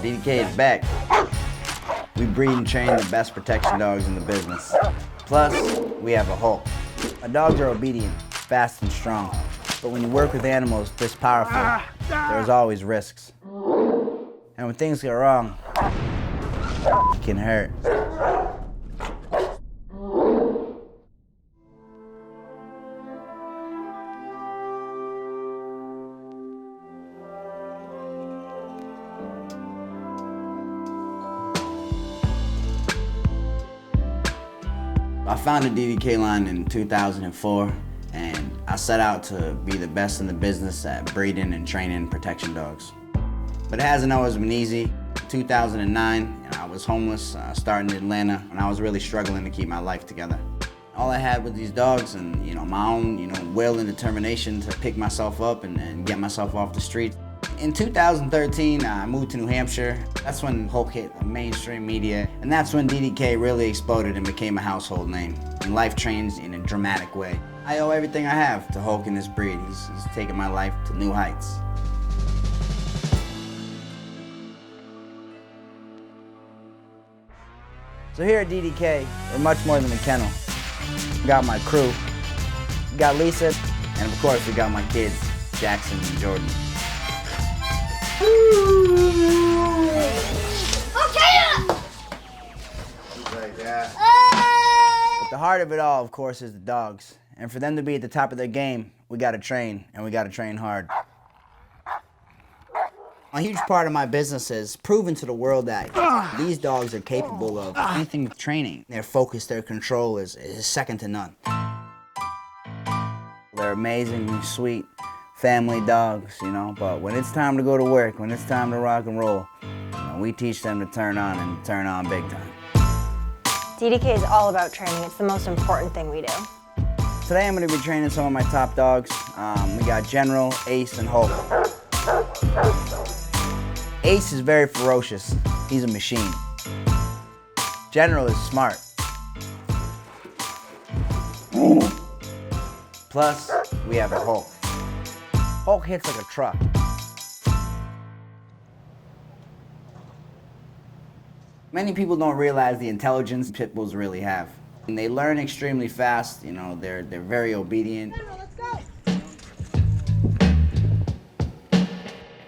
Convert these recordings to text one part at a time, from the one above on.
DDK is back. We breed and train the best protection dogs in the business. Plus, we have a Hulk. Our dogs are obedient, fast and strong. But when you work with animals this powerful, there's always risks. And when things go wrong, it can hurt. I founded DDK line in 2004, and I set out to be the best in the business at breeding and training protection dogs. But it hasn't always been easy. In 2009, I was homeless, starting in Atlanta, and I was really struggling to keep my life together. All I had was these dogs and my own will and determination to pick myself up and get myself off the street. In 2013, I moved to New Hampshire. That's when Hulk hit the mainstream media, and that's when DDK really exploded and became a household name. And life changed in a dramatic way. I owe everything I have to Hulk and this breed. He's taken my life to new heights. So here at DDK, we're much more than a kennel. We got my crew, we got Lisa, and of course we got my kids, Jackson and Jordan. But the heart of it all, of course, is the dogs. And for them to be at the top of their game, we gotta train, and we gotta train hard. A huge part of my business is proving to the world that these dogs are capable of anything with training. Their focus, their control is second to none. They're amazing, sweet family dogs, but when it's time to go to work, when it's time to rock and roll, we teach them to turn on and turn on big time. DDK is all about training. It's the most important thing we do. Today I'm going to be training some of my top dogs. We got General, Ace, and Hulk. Ace is very ferocious. He's a machine. General is smart. Plus, we have a Hulk. Hulk hits like a truck. Many people don't realize the intelligence pit bulls really have. And they learn extremely fast, they're very obedient. Let's go.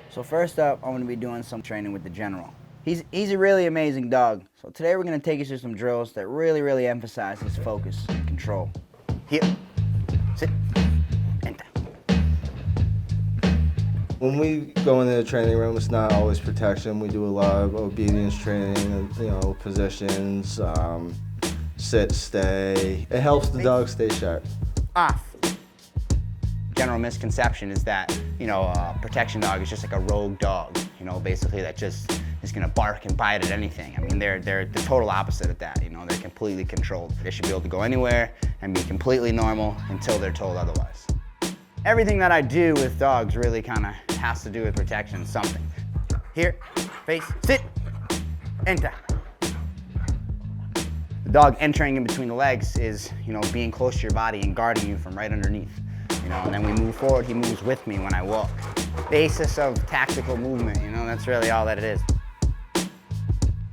So first up, I'm gonna be doing some training with the General. He's a really amazing dog. So today we're gonna take you through some drills that really emphasize his focus and control. Here, sit, enter. When we go into the training room, it's not always protection. We do a lot of obedience training, positions, sit, stay. It helps the dog stay sharp. Off. General misconception is that, a protection dog is just like a rogue dog, basically that just is gonna bark and bite at anything. I mean, they're the total opposite of that, they're completely controlled. They should be able to go anywhere and be completely normal until they're told otherwise. Everything that I do with dogs really kind of has to do with protection, something. Here, face, sit, enter. The dog entering in between the legs is, being close to your body and guarding you from right underneath. And then we move forward, he moves with me when I walk. Basis of tactical movement, that's really all that it is.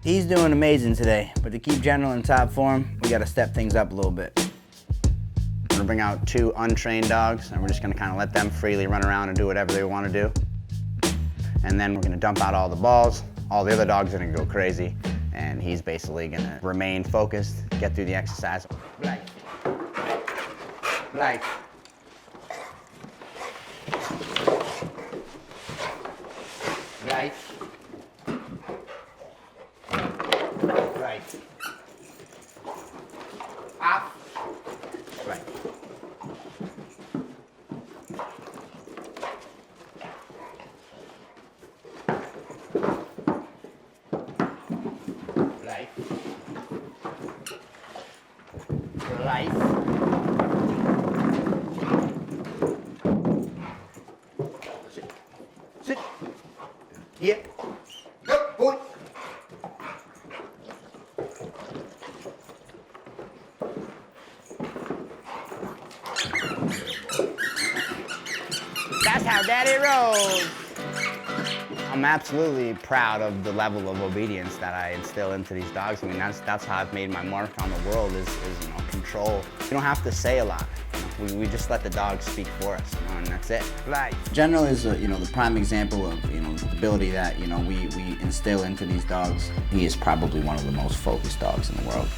He's doing amazing today, but to keep General in top form, we gotta step things up a little bit. I'm gonna bring out 2 untrained dogs, and we're just gonna kind of let them freely run around and do whatever they want to do. And then we're gonna dump out all the balls. All the other dogs are gonna go crazy, and he's basically gonna remain focused, get through the exercise. Like. Right. Right. Up. Right. Right. Right. Sit. Sit. Here. Go, boy. That's how Daddy rolls. I'm absolutely proud of the level of obedience that I instill into these dogs. I mean, that's how I've made my mark on the world is control. You don't have to say a lot. We just let the dogs speak for us, and that's it. Right. General is the prime example of the ability that we instill into these dogs. He is probably one of the most focused dogs in the world.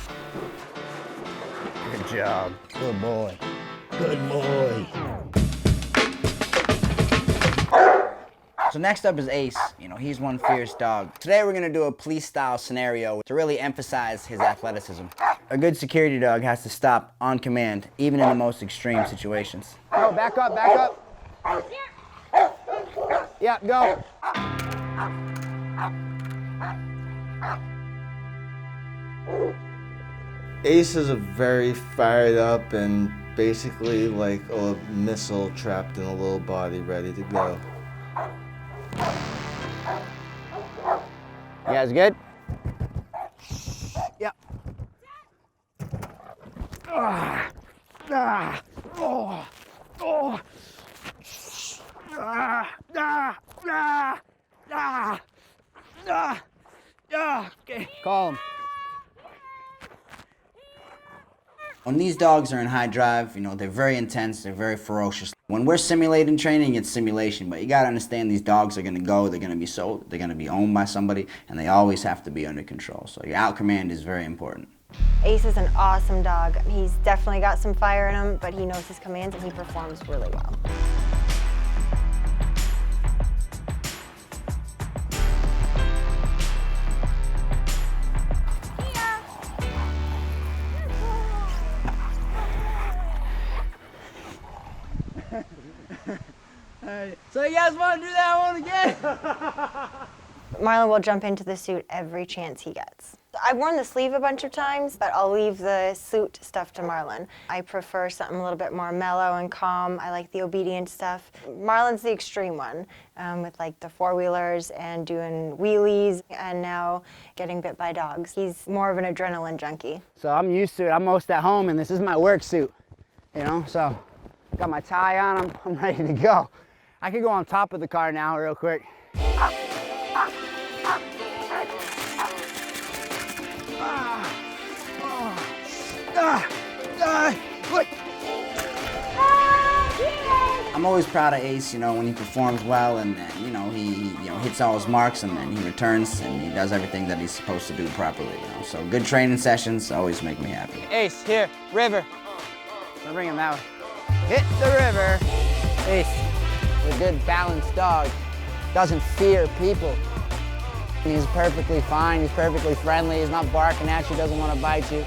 Good job. Good boy. Good boy. So next up is Ace. He's one fierce dog. Today we're gonna do a police-style scenario to really emphasize his athleticism. A good security dog has to stop on command, even in the most extreme situations. Go, back up, back up. Yeah, go. Ace is a very fired up and basically like a missile trapped in a little body ready to go. You guys good? Yep. Okay. Calm. When these dogs are in high drive, they're very intense, they're very ferocious. When we're simulating training, it's simulation, but you gotta understand these dogs are gonna go, they're gonna be sold, they're gonna be owned by somebody, and they always have to be under control. So your out command is very important. Ace is an awesome dog. He's definitely got some fire in him, but he knows his commands and he performs really well. So you guys want to do that one again? Marlon will jump into the suit every chance he gets. I've worn the sleeve a bunch of times, but I'll leave the suit stuff to Marlon. I prefer something a little bit more mellow and calm. I like the obedient stuff. Marlon's the extreme one, with like the four-wheelers and doing wheelies and now getting bit by dogs. He's more of an adrenaline junkie. So I'm used to it. I'm most at home, and this is my work suit, so got my tie on, I'm ready to go. I could go on top of the car now real quick. I'm always proud of Ace, when he performs well and he hits all his marks and then he returns and he does everything that he's supposed to do properly, So good training sessions always make me happy. Ace, here, river. I'll bring him that way. Hit the river. Ace, a good balanced dog. Doesn't fear people. He's perfectly fine, he's perfectly friendly, he's not barking at you, doesn't want to bite you.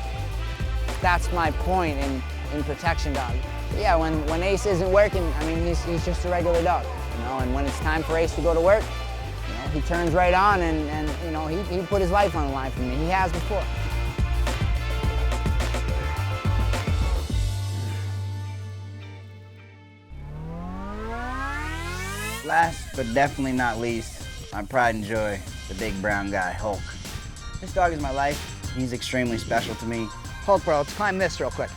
That's my point in protection dog. Yeah, when Ace isn't working, he's just a regular dog, and when it's time for Ace to go to work, he turns right on and he put his life on the line for me. He has before. Last but definitely not least, my pride and joy, the big brown guy, Hulk. This dog is my life. He's extremely special to me. Hulk, bro, let's climb this real quick.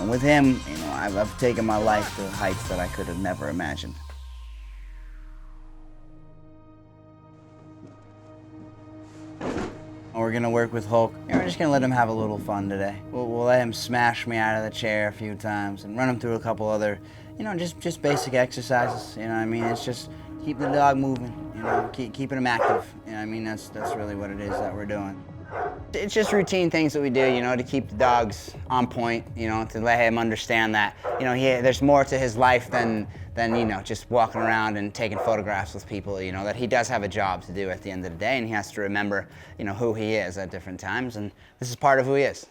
With him, I've taken my life to heights that I could have never imagined. We're gonna work with Hulk. We're just gonna let him have a little fun today. We'll let him smash me out of the chair a few times and run him through a couple other, just basic exercises. It's just keep the dog moving. Keeping him active. That's really what it is that we're doing. It's just routine things that we do, to keep the dogs on point, to let him understand that, there's more to his life than just walking around and taking photographs with people, that he does have a job to do at the end of the day, and he has to remember, who he is at different times, and this is part of who he is.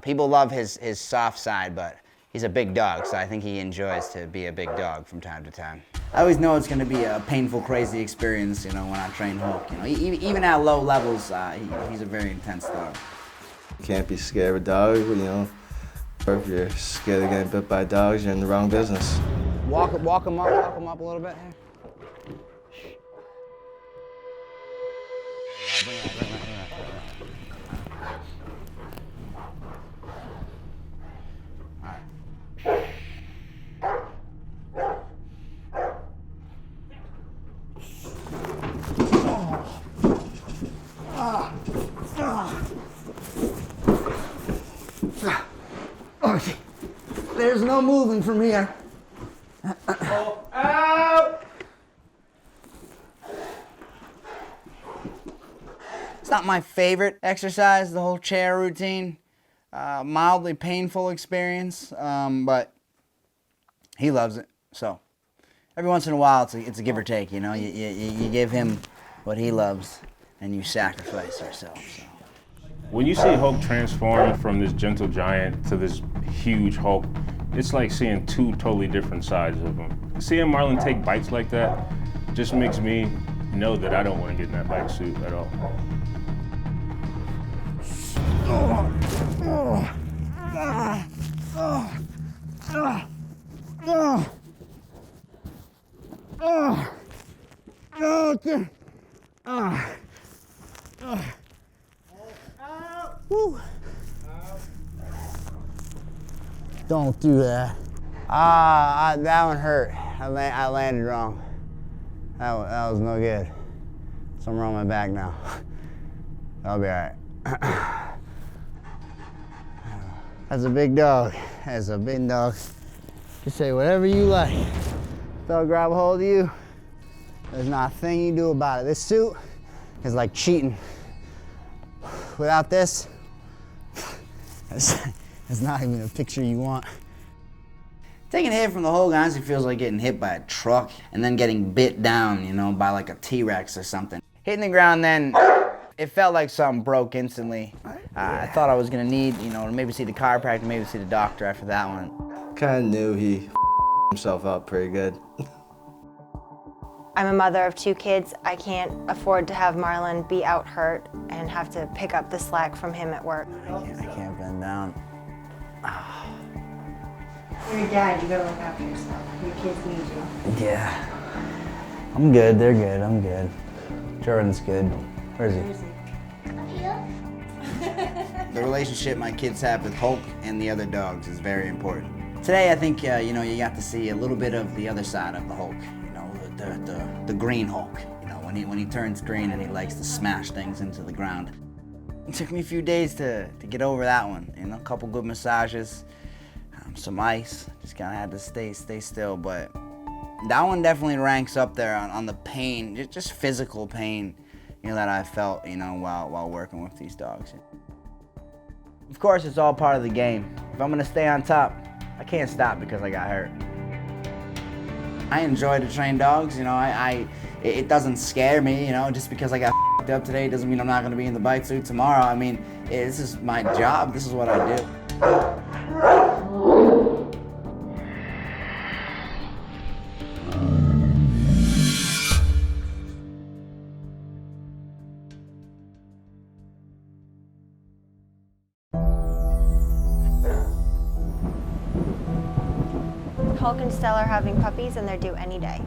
People love his soft side, but he's a big dog, so I think he enjoys to be a big dog from time to time. I always know it's going to be a painful, crazy experience, when I train Hulk. Even at low levels, he's a very intense dog. You can't be scared of a dog, if you're scared of getting bit by dogs, you're in the wrong business. Walk him up a little bit here. There's no moving from here. Out! It's not my favorite exercise, the whole chair routine. Mildly painful experience, but he loves it. So every once in a while, it's a give or take, you know? You give him what he loves, and you sacrifice yourself. So. When you see Hulk transform from this gentle giant to this huge Hulk, it's like seeing two totally different sides of him. Seeing Marlon take bites like that just makes me know that I don't want to get in that bite suit at all. Don't do that. That one hurt. I landed wrong. That was no good. Something wrong with my back now. I'll be all right. That's a big dog. That's a big dog. You say whatever you like. If they'll grab a hold of you, there's not a thing you do about it. This suit is like cheating. Without this, it's not even a picture you want. Taking a hit from the Hulk honestly feels like getting hit by a truck and then getting bit down, you know, by like a T-Rex or something. Hitting the ground then, it felt like something broke instantly. I thought I was gonna need, you know, to maybe see the chiropractor, maybe see the doctor after that one. Kind of knew he himself up pretty good. I'm a mother of 2 kids. I can't afford to have Marlon be out hurt and have to pick up the slack from him at work. I can't bend down. You're a dad, you gotta look after yourself. Your kids need you. Yeah. I'm good, they're good, I'm good. Jordan's good. Where is he? The relationship my kids have with Hulk and the other dogs is very important. Today I think, you know, you got to see a little bit of the other side of the Hulk. You know, the green Hulk. You know, when he turns green and he likes to smash things into the ground. It took me a few days to get over that one. You know, a couple good massages, some ice. Just kind of had to stay still. But that one definitely ranks up there on the pain, just physical pain, you know, that I felt, you know, while working with these dogs. Of course, it's all part of the game. If I'm gonna stay on top, I can't stop because I got hurt. I enjoy to train dogs, you know, it doesn't scare me, you know, just because I got f***ed up today doesn't mean I'm not gonna be in the bite suit tomorrow. I mean, this is my job, this is what I do. Hulk and Stella are having puppies and they're due any day.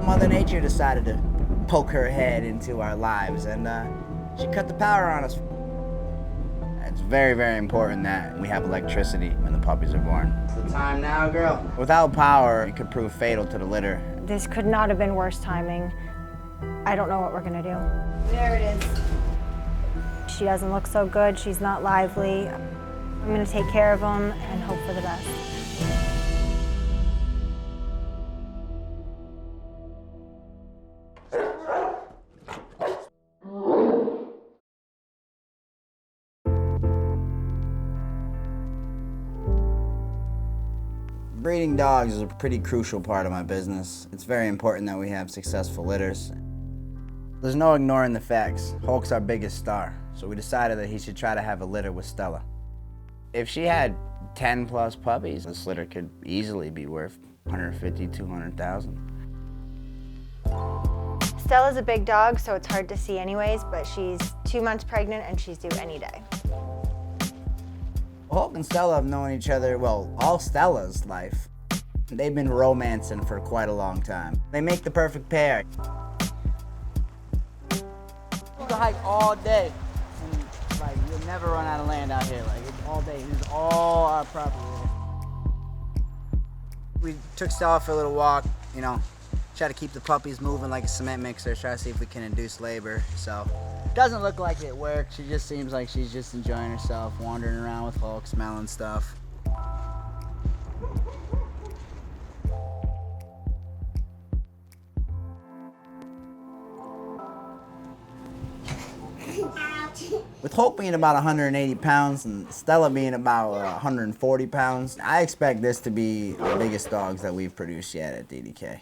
Mother Nature decided to poke her head into our lives and she cut the power on us. It's very, very important that we have electricity when the puppies are born. It's the time now, girl. Without power, it could prove fatal to the litter. This could not have been worse timing. I don't know what we're gonna do. There it is. She doesn't look so good, she's not lively. I'm gonna take care of them and hope for the best. Breeding dogs is a pretty crucial part of my business. It's very important that we have successful litters. There's no ignoring the facts. Hulk's our biggest star, so we decided that he should try to have a litter with Stella. If she had 10 plus puppies, this litter could easily be worth $150,000, $200,000. Stella's a big dog, so it's hard to see anyways, but she's 2 months pregnant and she's due any day. Hulk and Stella have known each other, well, all Stella's life. They've been romancing for quite a long time. They make the perfect pair. You can hike all day, and like you'll never run out of land out here. Like it's all day. This is all our property. We took Stella for a little walk. You know, try to keep the puppies moving like a cement mixer. Try to see if we can induce labor. So. Doesn't look like it worked. She just seems like she's just enjoying herself, wandering around with Hulk, smelling stuff. With Hope being about 180 pounds and Stella being about 140 pounds, I expect this to be the biggest dogs that we've produced yet at DDK.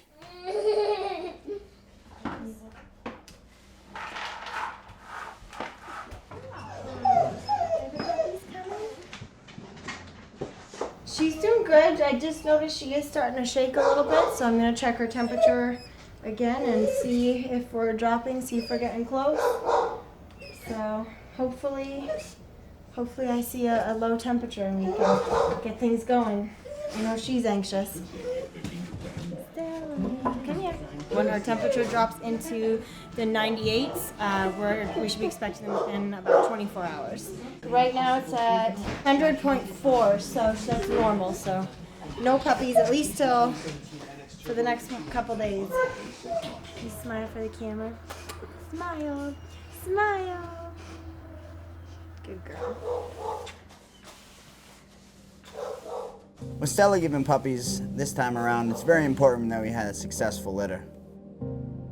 She's doing good. I just noticed she is starting to shake a little bit, so I'm going to check her temperature again and see if we're dropping, see if we're getting close. So hopefully I see a low temperature and we can get things going. I know she's anxious. Come here. When our temperature drops into the 98s, we should be expecting them within about 24 hours. Right now it's at 100.4, so that's normal. So no puppies, at least for the next couple days. You smile for the camera. Smile, smile. Good girl. With Stella giving puppies this time around, it's very important that we had a successful litter.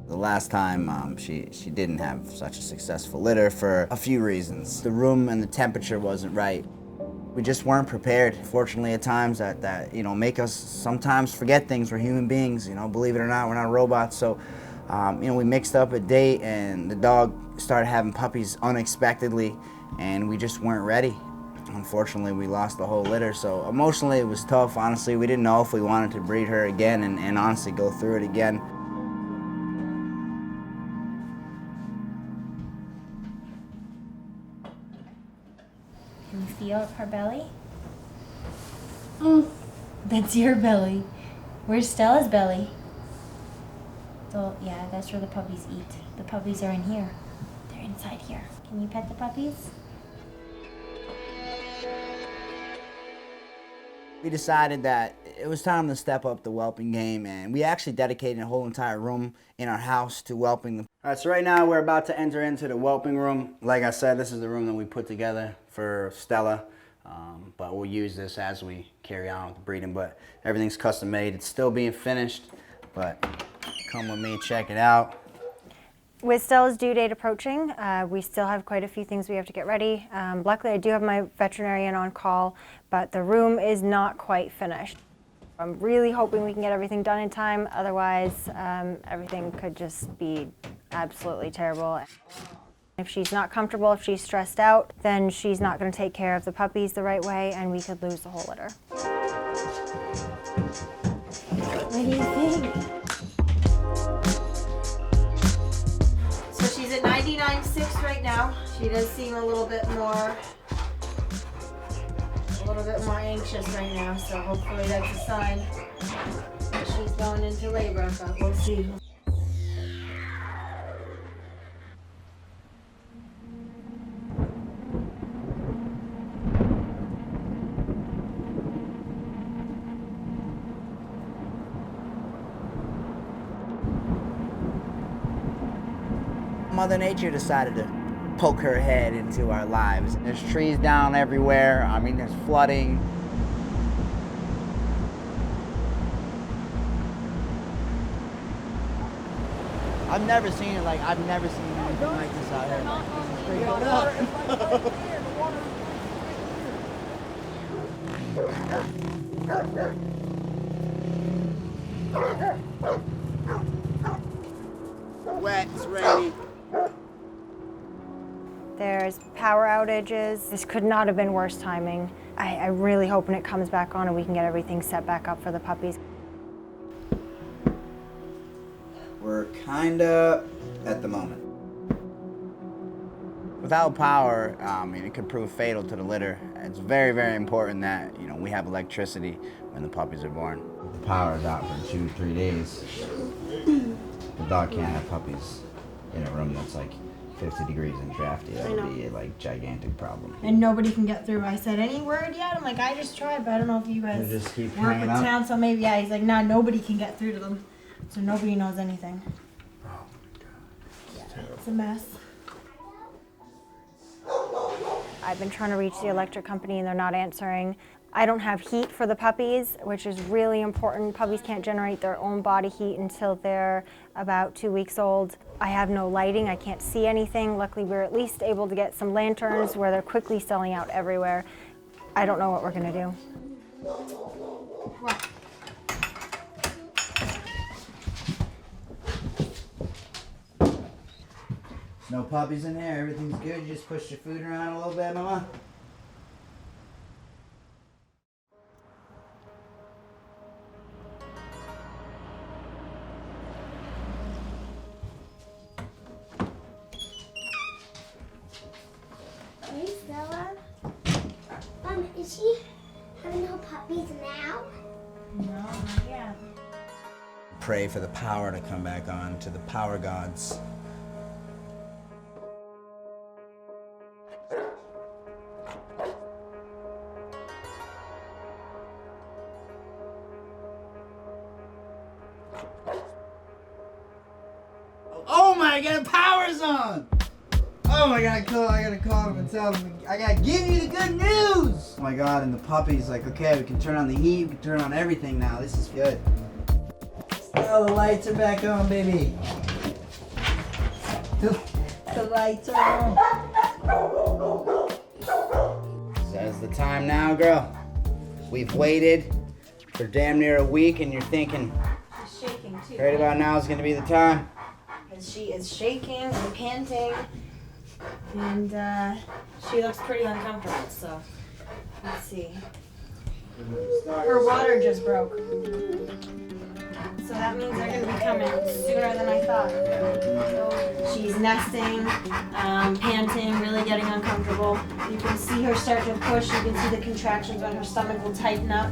The last time she didn't have such a successful litter for a few reasons. The room and the temperature wasn't right. We just weren't prepared. Fortunately, at times that make us sometimes forget things. We're human beings, believe it or not, we're not robots. So, we mixed up a date and the dog started having puppies unexpectedly and we just weren't ready. Unfortunately, we lost the whole litter, so emotionally it was tough. Honestly, we didn't know if we wanted to breed her again and honestly go through it again. Can you feel her belly? That's your belly. Where's Stella's belly? So, yeah, that's where the puppies eat. The puppies are in here. They're inside here. Can you pet the puppies? We decided that it was time to step up the whelping game, and we actually dedicated a whole entire room in our house to whelping. All right, so right now we're about to enter into the whelping room. Like I said, this is the room that we put together for Stella, but we'll use this as we carry on with the breeding, but everything's custom made. It's still being finished, but come with me, check it out. With Stella's due date approaching, we still have quite a few things we have to get ready. Luckily, I do have my veterinarian on call, but the room is not quite finished. I'm really hoping we can get everything done in time. Otherwise, everything could just be absolutely terrible. If she's not comfortable, if she's stressed out, then she's not going to take care of the puppies the right way, and we could lose the whole litter. What do you think? She's at 99.6 right now. She does seem a little bit more anxious right now, so hopefully that's a sign that she's going into labor, but we'll see. Mother Nature decided to poke her head into our lives. There's trees down everywhere. I mean, there's flooding. I've never seen it like, I've never seen anything like this out here. Wet, it's rainy. There's power outages. This could not have been worse timing. I'm really hoping it comes back on and we can get everything set back up for the puppies. We're kinda at the moment. Without power, it could prove fatal to the litter. It's very, very important that we have electricity when the puppies are born. The power is out for 2-3 days. The dog can't have puppies in a room that's like 50 degrees and drafty. That would be a gigantic problem. And nobody can get through. I said, any word yet? I'm like, I just tried, but I don't know if you guys just keep work hanging with up? town, so maybe, yeah. He's like, nah, nobody can get through to them. So nobody knows anything. Oh my God. Yeah, it's a mess. I've been trying to reach the electric company and they're not answering. I don't have heat for the puppies, which is really important. Puppies can't generate their own body heat until they're about 2 weeks old. I have no lighting, I can't see anything. Luckily, we're at least able to get some lanterns where they're quickly selling out everywhere. I don't know what we're gonna do. No puppies in there, everything's good. You just push your food around a little bit, Mama. Hey, Stella. Is she having no puppies now? No, not yet. Pray for the power to come back on, to the power gods. Oh my God, power's on! Oh my God, I gotta call him and tell him, I gotta give you the good news! Oh my God, and the puppy's like, okay, we can turn on the heat, we can turn on everything now, this is good. Oh, the lights are back on, baby. The lights are on. Says the time now, girl. We've waited for damn near a week and you're thinking, She's shaking too. right about now is gonna be the time. Because she is shaking and panting, and she looks pretty uncomfortable, so let's see. Her water just broke. So that means they're going to be coming sooner than I thought. So she's nesting, panting, really getting uncomfortable. You can see her start to push. You can see the contractions on her stomach will tighten up.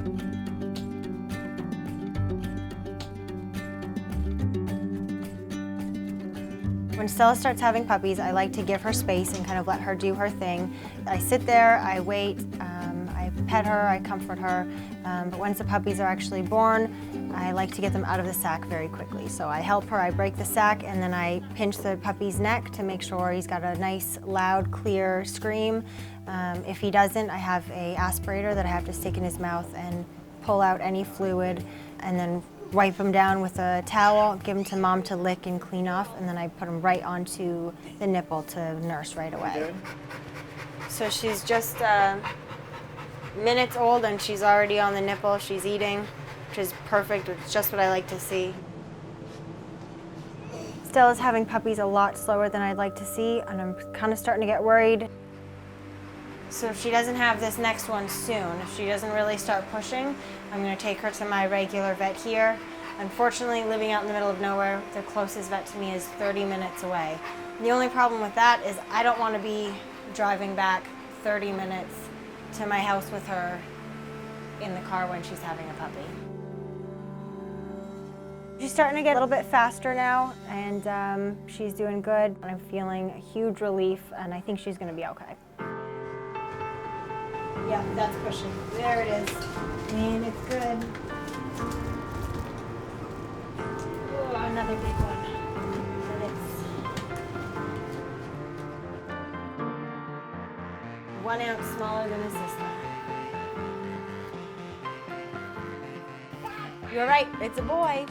When Stella starts having puppies, I like to give her space and kind of let her do her thing. I sit there, I wait, I pet her, I comfort her, but once the puppies are actually born, I like to get them out of the sack very quickly. So I help her, I break the sack, and then I pinch the puppy's neck to make sure he's got a nice, loud, clear scream. If he doesn't, I have an aspirator that I have to stick in his mouth and pull out any fluid, and then wipe him down with a towel, give him to Mom to lick and clean off, and then I put him right onto the nipple to nurse right away. So she's just minutes old and she's already on the nipple, she's eating, which is perfect, it's just what I like to see. Stella's having puppies a lot slower than I'd like to see, and I'm kind of starting to get worried. So if she doesn't have this next one soon, if she doesn't really start pushing, I'm going to take her to my regular vet here. Unfortunately, living out in the middle of nowhere, the closest vet to me is 30 minutes away. The only problem with that is I don't want to be driving back 30 minutes to my house with her in the car when she's having a puppy. She's starting to get a little bit faster now, and she's doing good. I'm feeling a huge relief, and I think she's going to be okay. Yeah, that's pushing. There it is. And it's good. Oh, another big one. And it's 1 ounce smaller than his sister. You're right, it's a boy.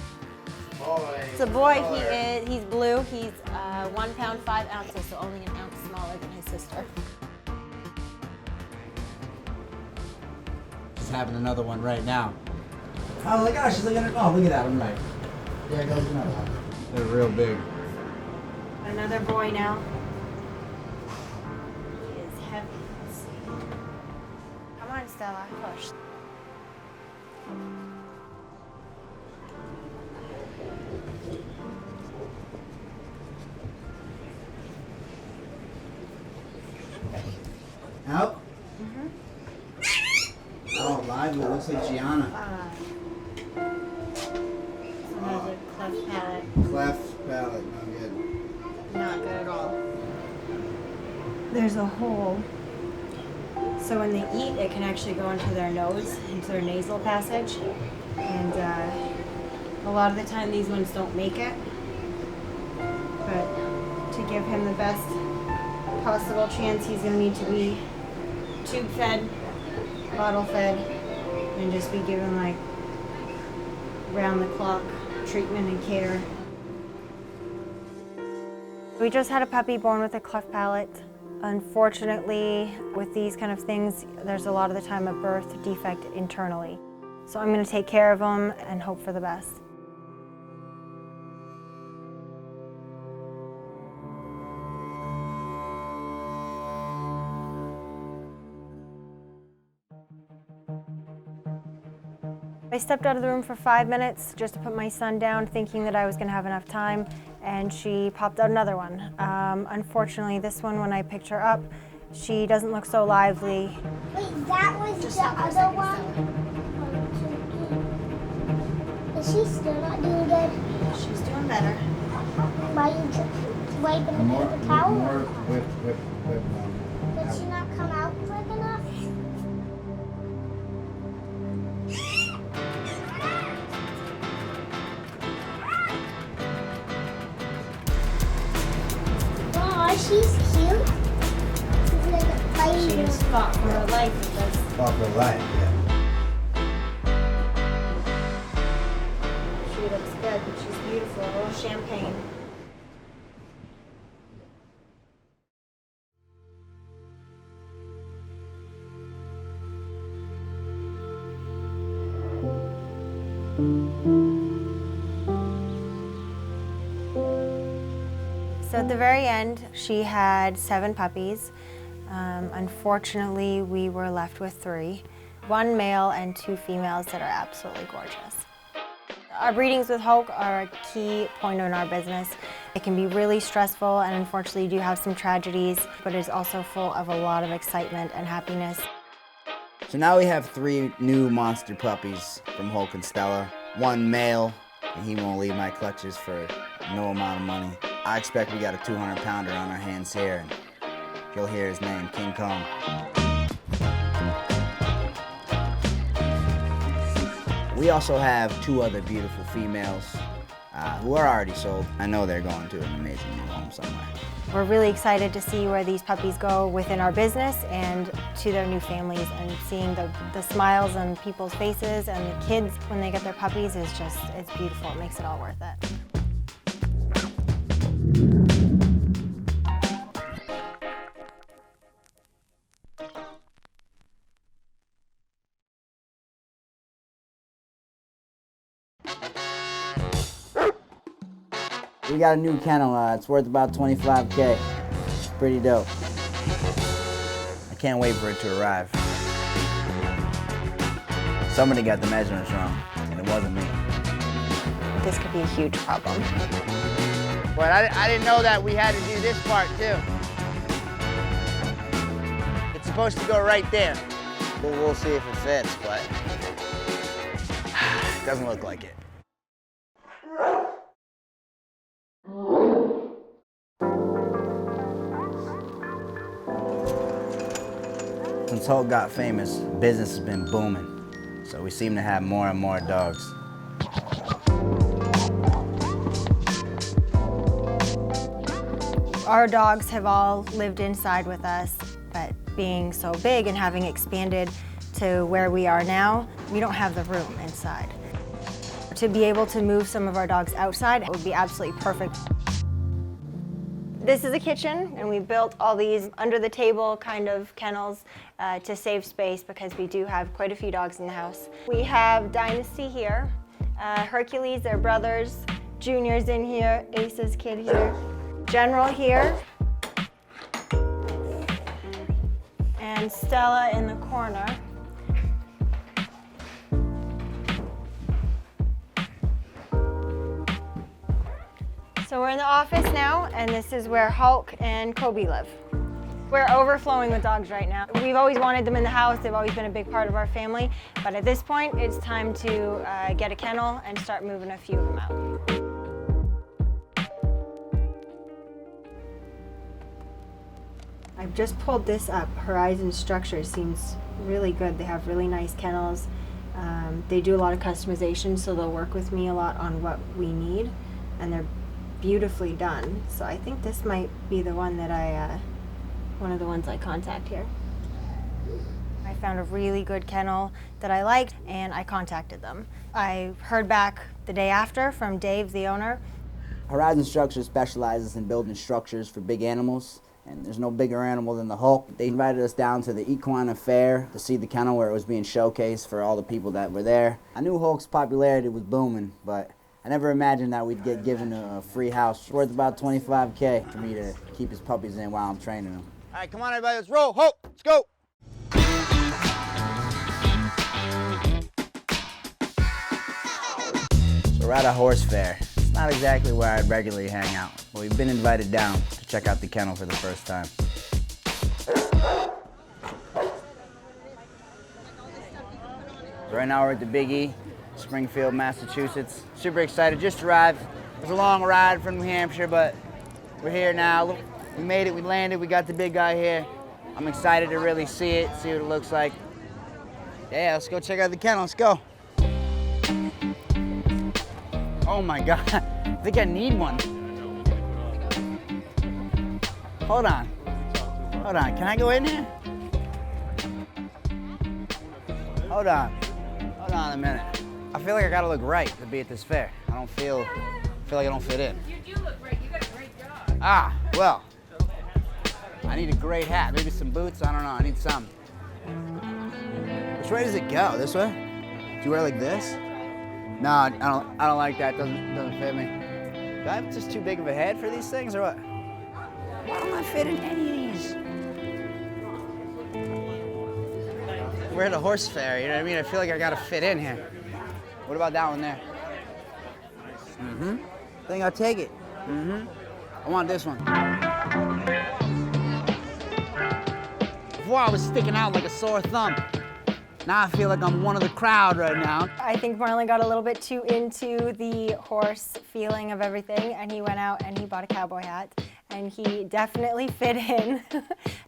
Boy. It's a boy. He's blue. He's 1 pound 5 ounces, so only an ounce smaller than his sister. Having another one right now. Oh my gosh, she's looking at oh, look at that, I'm right. There goes another one. They're real big. Another boy now. He is heavy. Let's see. Come on, Stella, push. Out? Oh, lively. Looks like Gianna. Another cleft palate. Cleft palate. No good. Not good at all. There's a hole. So when they eat, it can actually go into their nose, into their nasal passage. And a lot of the time, these ones don't make it. But to give him the best possible chance, he's going to need to be tube fed, bottle fed, and just be given like round-the-clock treatment and care. We just had a puppy born with a cleft palate. Unfortunately, with these kind of things, there's a lot of the time a birth defect internally. So I'm going to take care of them and hope for the best. I stepped out of the room for 5 minutes just to put my son down, thinking that I was going to have enough time, and she popped out another one. Unfortunately, this one, when I picked her up, she doesn't look so lively. Wait, that was just the other one? Is she still not doing good? She's doing better. Why you just wiping the paper towel? Whip. Did she not come out quick enough? Aw, she's cute. She's like a fighting. She just fought for her life with this. Off the light, yeah. She looks good, but she's beautiful, a little champagne. So at the very end, she had 7 puppies. Unfortunately, we were left with 3. 1 male and 2 females that are absolutely gorgeous. Our breedings with Hulk are a key point in our business. It can be really stressful, and unfortunately you do have some tragedies, but it's also full of a lot of excitement and happiness. So now we have 3 new monster puppies from Hulk and Stella. 1 male, and he won't leave my clutches for no amount of money. I expect we got a 200-pounder on our hands here, and you'll hear his name, King Kong. We also have 2 other beautiful females who are already sold. I know they're going to an amazing new home somewhere. We're really excited to see where these puppies go within our business and to their new families, and seeing the smiles on people's faces and the kids when they get their puppies is just, it's beautiful. It makes it all worth it. We got a new kennel, it's worth about $25K. It's pretty dope. I can't wait for it to arrive. Somebody got the measurements wrong, and it wasn't me. This could be a huge problem. But I didn't know that we had to do this part too. It's supposed to go right there. We'll see if it fits, but it doesn't look like it. Since Hulk got famous, business has been booming, so we seem to have more and more dogs. Our dogs have all lived inside with us, but being so big and having expanded to where we are now, we don't have the room inside. To be able to move some of our dogs outside, it would be absolutely perfect. This is a kitchen, and we built all these under-the-table kind of kennels to save space because we do have quite a few dogs in the house. We have Dynasty here, Hercules, their brothers, Junior's in here, Ace's kid here, General here, and Stella in the corner. So we're in the office now, and this is where Hulk and Kobe live. We're overflowing with dogs right now. We've always wanted them in the house. They've always been a big part of our family. But at this point, it's time to get a kennel and start moving a few of them out. I've just pulled this up. Horizon Structure seems really good. They have really nice kennels. They do a lot of customization, so they'll work with me a lot on what we need, and they're beautifully done. So I think this might be the one that one of the ones I contact here. I found a really good kennel that I liked, and I contacted them. I heard back the day after from Dave, the owner. Horizon Structures specializes in building structures for big animals, and there's no bigger animal than the Hulk. They invited us down to the Equine Affair to see the kennel where it was being showcased for all the people that were there. I knew Hulk's popularity was booming, but I never imagined that we'd get given a free house worth about $25K for me to keep his puppies in while I'm training them. All right, come on, everybody, let's roll. Hulk, let's go. So we're at a horse fair. It's not exactly where I'd regularly hang out, but we've been invited down to check out the kennel for the first time. So right now we're at the Big E, Springfield, Massachusetts. Super excited, just arrived. It was a long ride from New Hampshire, but we're here now. We made it, we landed, we got the big guy here. I'm excited to really see it, see what it looks like. Yeah, let's go check out the kennel, let's go. Oh my God, I think I need one. Hold on, can I go in here? Hold on a minute. I feel like I gotta look right to be at this fair. I feel like I don't fit in. You do look great, you got a great job. Ah, well, I need a great hat, maybe some boots, I don't know, I need some. Which way does it go, this way? Do you wear it like this? No, I don't like that, doesn't fit me. Do I have just too big of a head for these things or what? Why don't I fit in any of these? We're at a horse fair, you know what I mean? I feel like I gotta fit in here. What about that one there? I think I'll take it. I want this one. Before I was sticking out like a sore thumb. Now I feel like I'm one of the crowd right now. I think Marlon got a little bit too into the horse feeling of everything, and he went out and he bought a cowboy hat, and he definitely fit in.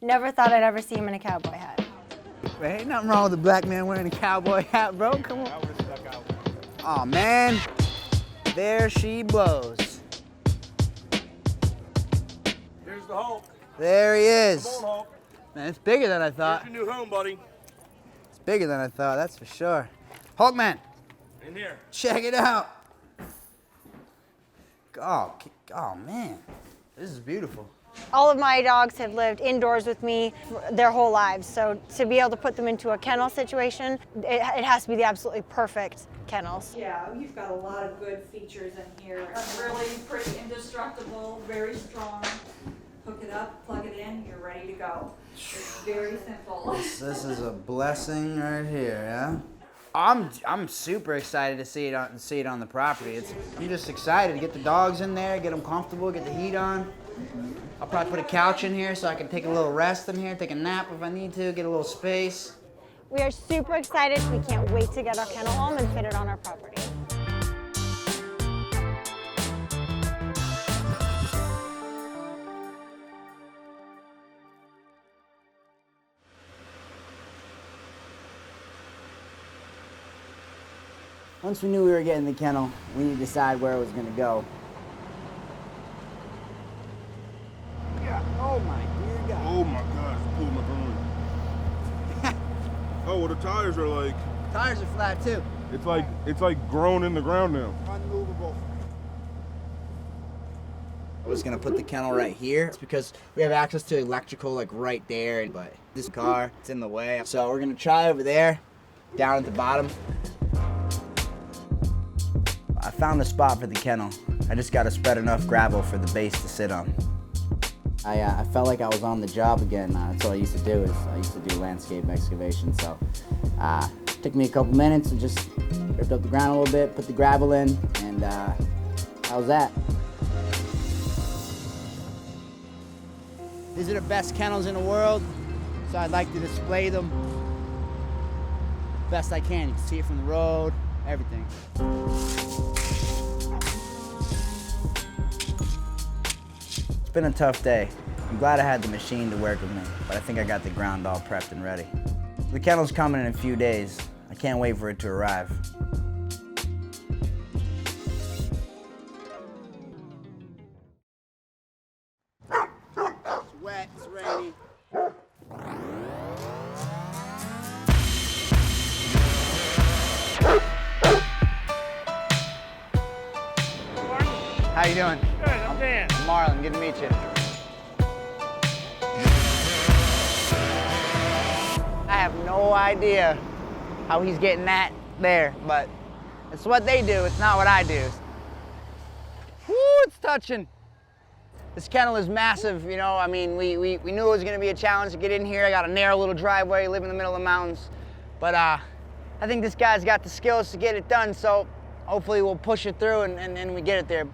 Never thought I'd ever see him in a cowboy hat. There ain't nothing wrong with a black man wearing a cowboy hat, bro. Come on. Aw, man. There she blows. Here's the Hulk. There he is. Come on, Hulk. Man, it's bigger than I thought. Here's your new home, buddy. It's bigger than I thought, that's for sure. Hulkman, In here. check it out. Oh, man. This is beautiful. All of my dogs have lived indoors with me their whole lives, so to be able to put them into a kennel situation, it has to be the absolutely perfect kennels. Yeah, you've got a lot of good features in here. Really pretty indestructible, very strong. Hook it up, plug it in, you're ready to go. It's very simple. This is a blessing right here, yeah? I'm super excited to see it on the property. I'm just excited to get the dogs in there, get them comfortable, get the heat on. I'll probably put a couch in here so I can take a little rest in here, take a nap if I need to, get a little space. We are super excited. We can't wait to get our kennel home and fit it on our property. Once we knew we were getting the kennel, we needed to decide where it was gonna go. Yeah. Oh my dear God. Oh my gosh, pulled my phone. Oh, well the tires are like, Tires are flat too. it's like grown in the ground now. Unmovable. I was gonna put the kennel right here. It's because we have access to electrical like right there, but this car, it's in the way. So we're gonna try over there, down at the bottom. I found the spot for the kennel. I just gotta spread enough gravel for the base to sit on. I felt like I was on the job again. That's what I used to do. I used to do landscape excavation. So it took me a couple minutes and just ripped up the ground a little bit, put the gravel in, and that was that. These are the best kennels in the world, so I'd like to display them best I can. You can see it from the road, everything. It's been a tough day. I'm glad I had the machine to work with me, but I think I got the ground all prepped and ready. The kennel's coming in a few days. I can't wait for it to arrive. It's wet, it's rainy. doing? Good, I'm Dan. Marlon, good to meet you. I have no idea how he's getting that there, but it's what they do, it's not what I do. Woo, it's touching. This kennel is massive, you know, I mean, we knew it was gonna be a challenge to get in here. I got a narrow little driveway, live in the middle of the mountains, but I think this guy's got the skills to get it done, so hopefully we'll push it through and we get it there.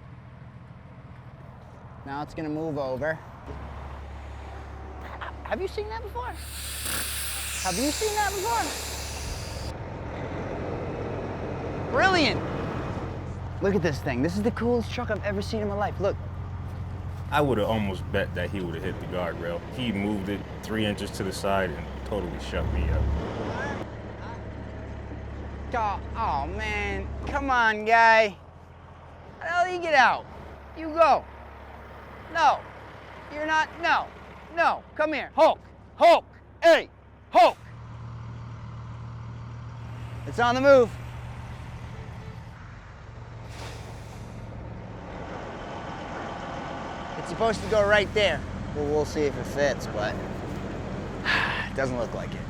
Now it's gonna move over. Have you seen that before? Have you seen that before? Brilliant. Look at this thing. This is the coolest truck I've ever seen in my life. Look. I would have almost bet that he would have hit the guardrail. He moved it 3 inches to the side and totally shut me up. Oh man, come on, guy. How the hell do you get out? You go. No, you're not, no, come here. Hulk, hey, Hulk. It's on the move. It's supposed to go right there. Well, we'll see if it fits, but it doesn't look like it.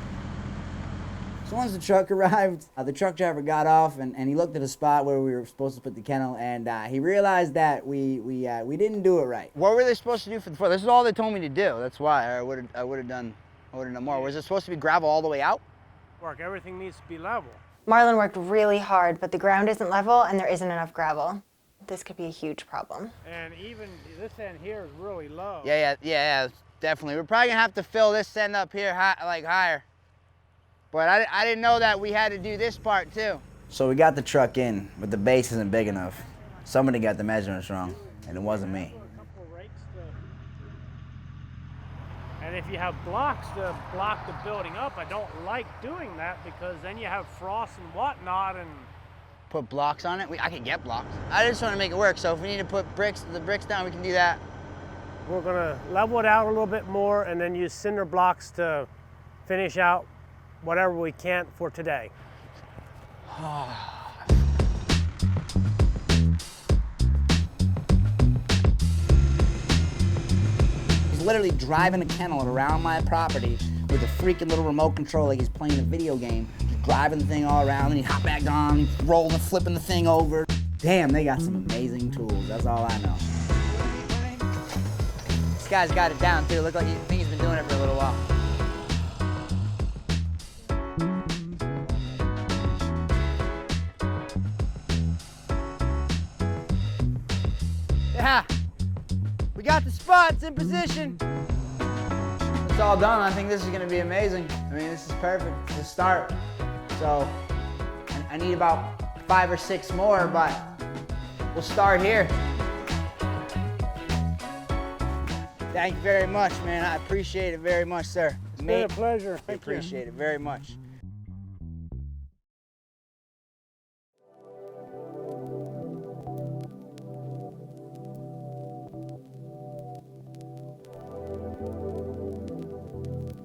So once the truck arrived, the truck driver got off and he looked at a spot where we were supposed to put the kennel, and he realized that we didn't do it right. What were they supposed to do for the floor? This is all they told me to do. That's why I would have done more. Was it supposed to be gravel all the way out? Work, everything needs to be level. Marlon worked really hard, but the ground isn't level and there isn't enough gravel. This could be a huge problem. And even this end here is really low. Yeah, definitely. We're probably gonna have to fill this end up here higher. But I didn't know that we had to do this part too. So we got the truck in, but the base isn't big enough. Somebody got the measurements wrong, and it wasn't me. And if you have blocks to block the building up, I don't like doing that because then you have frost and whatnot and... Put blocks on it? I can get blocks. I just want to make it work, so if we need to put the bricks down, we can do that. We're gonna level it out a little bit more and then use cinder blocks to finish out whatever we can for today. He's literally driving a kennel around my property with a freaking little remote control like he's playing a video game. He's driving the thing all around, and he hop back on, he's rolling, flipping the thing over. Damn, they got some amazing tools, that's all I know. This guy's got it down too. Look like I think he's been doing it for a little while. Yeah, we got the spots in position. It's all done. I think this is gonna be amazing. I mean, this is perfect to start. So I need about 5 or 6 more, but we'll start here. Thank you very much, man. I appreciate it very much, sir. It's been a pleasure. I appreciate it very much.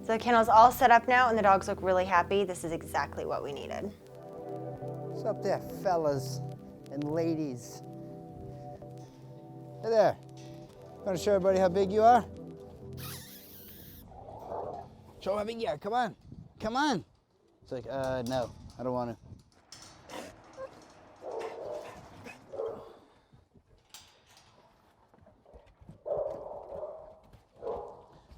So the kennel's all set up now and the dogs look really happy. This is exactly what we needed. What's up there, fellas and ladies? Hey there. Want to show everybody how big you are? Show them how big you are. Come on. Come on. It's like, no, I don't want to.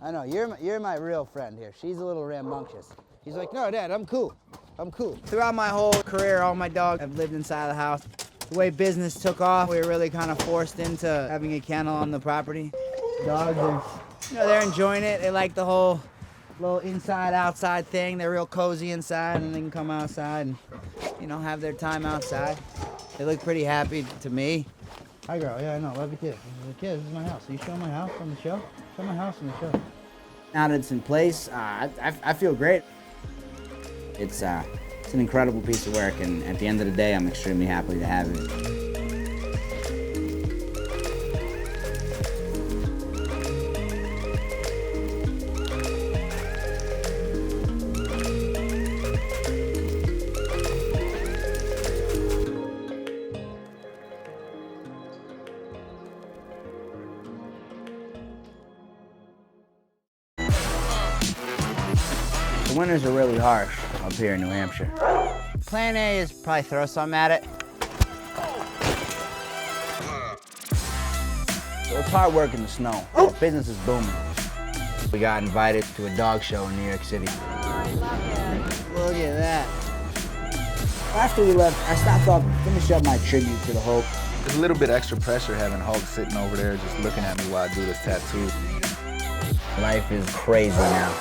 I know, you're my real friend here. She's a little rambunctious. He's like, no, Dad, I'm cool. I'm cool. Throughout my whole career, all my dogs have lived inside the house. The way business took off, we were really kind of forced into having a kennel on the property. Dogs are, they're enjoying it. They like the whole little inside-outside thing. They're real cozy inside, and they can come outside and, have their time outside. They look pretty happy to me. Hi, girl. Yeah, I know. Love you, kid. This is my house. Are you showing my house on the show? Show my house on the show. Now that it's in place, I feel great. It's an incredible piece of work, and at the end of the day, I'm extremely happy to have it. The winters are really harsh up here in New Hampshire. Plan A is probably throw something at it. So it's hard work in the snow. Business is booming. We got invited to a dog show in New York City. Look at that. After we left, I stopped off and finished up my tribute to the Hulk. There's a little bit extra pressure having Hulk sitting over there just looking at me while I do this tattoo. Life is crazy now.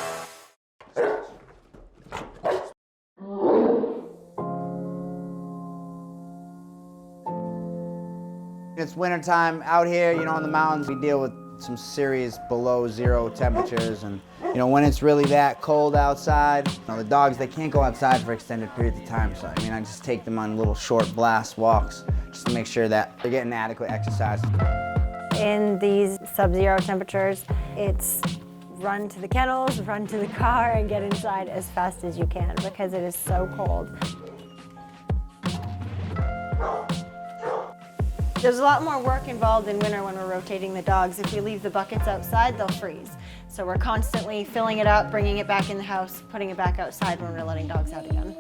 It's wintertime out here, you know, in the mountains. We deal with some serious below zero temperatures, and you know, when it's really that cold outside, you know, the dogs, they can't go outside for extended periods of time. So I mean, I just take them on little short blast walks just to make sure that they're getting adequate exercise. In these sub-zero temperatures, it's run to the kennels, run to the car, and get inside as fast as you can because it is so cold. There's a lot more work involved in winter when we're rotating the dogs. If we leave the buckets outside, they'll freeze. So we're constantly filling it up, bringing it back in the house, putting it back outside when we're letting dogs out again.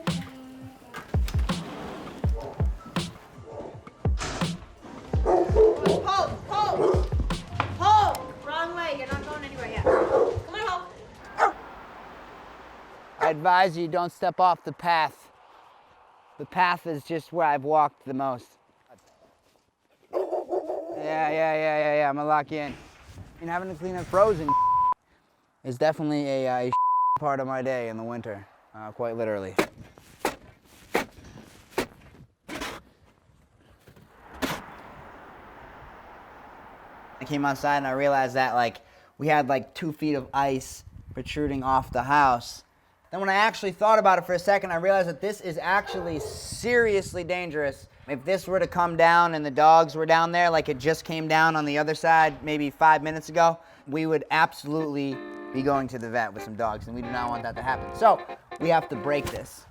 Hulk! Wrong way, you're not going anywhere yet. Come on, Hulk. I advise you don't step off the path. The path is just where I've walked the most. Yeah, I'm gonna lock you in. And having to clean up frozen is definitely a part of my day in the winter, quite literally. I came outside and I realized that we had 2 feet of ice protruding off the house. Then when I actually thought about it for a second, I realized that this is actually seriously dangerous. If this were to come down and the dogs were down there like it just came down on the other side maybe 5 minutes ago, we would absolutely be going to the vet with some dogs, and we do not want that to happen. So we have to break this.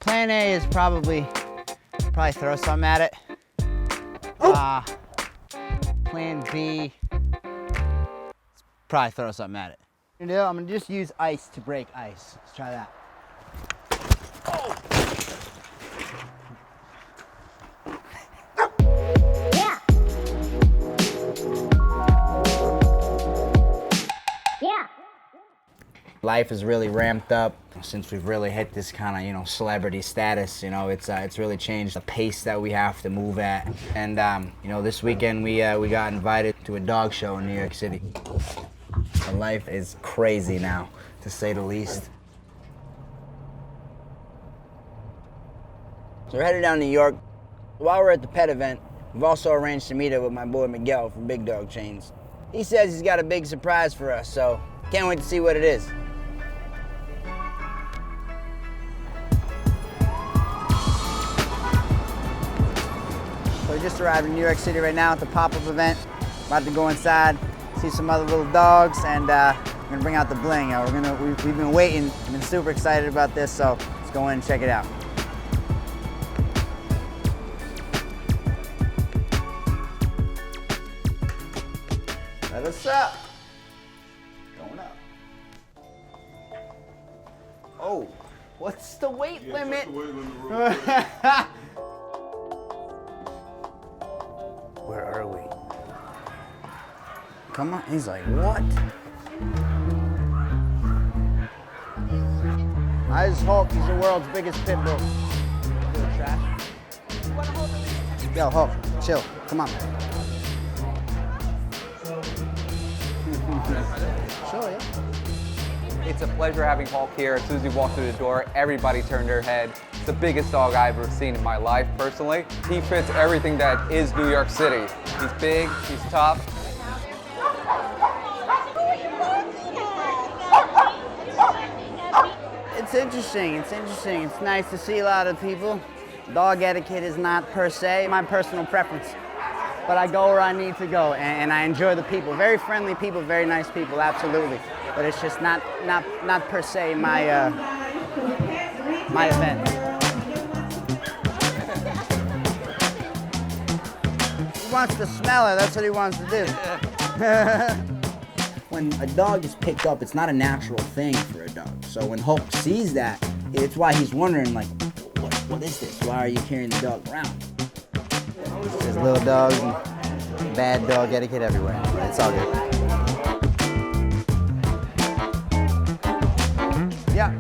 Plan A is probably throw something at it. Plan B, probably throw something at it. I'm gonna just use ice to break ice. Let's try that. Yeah. Life is really ramped up since we've really hit this kind of, celebrity status. It's really changed the pace that we have to move at. And this weekend we got invited to a dog show in New York City. So life is crazy now, to say the least. So we're headed down to New York. While we're at the pet event, we've also arranged to meet up with my boy Miguel from Big Dog Chains. He says he's got a big surprise for us, so can't wait to see what it is. So we just arrived in New York City right now at the pop-up event. About to go inside, see some other little dogs, and we're gonna bring out the bling. We've been waiting, I've been super excited about this, so let's go in and check it out. What's up? Going up. Oh, what's the weight limit? Check the weight limit real quick. Where are we? Come on. He's like, what? This is Hulk. He's the world's biggest pit bull. Trash. Yo, Hulk, chill. Come on. Sure, yeah. It's a pleasure having Hulk here. As soon as he walked through the door, everybody turned their head. It's the biggest dog I've ever seen in my life, personally. He fits everything that is New York City. He's big, he's tough. It's interesting. It's nice to see a lot of people. Dog etiquette is not per se my personal preference, but I go where I need to go, and I enjoy the people. Very friendly people, very nice people, absolutely. But it's just not per se my my event. wants to smell her. That's what he wants to do. When a dog is picked up, it's not a natural thing for a dog. So when Hulk sees that, it's why he's wondering, like, what is this? Why are you carrying the dog around? There's little dogs and bad dog etiquette everywhere. It's all good. Yeah.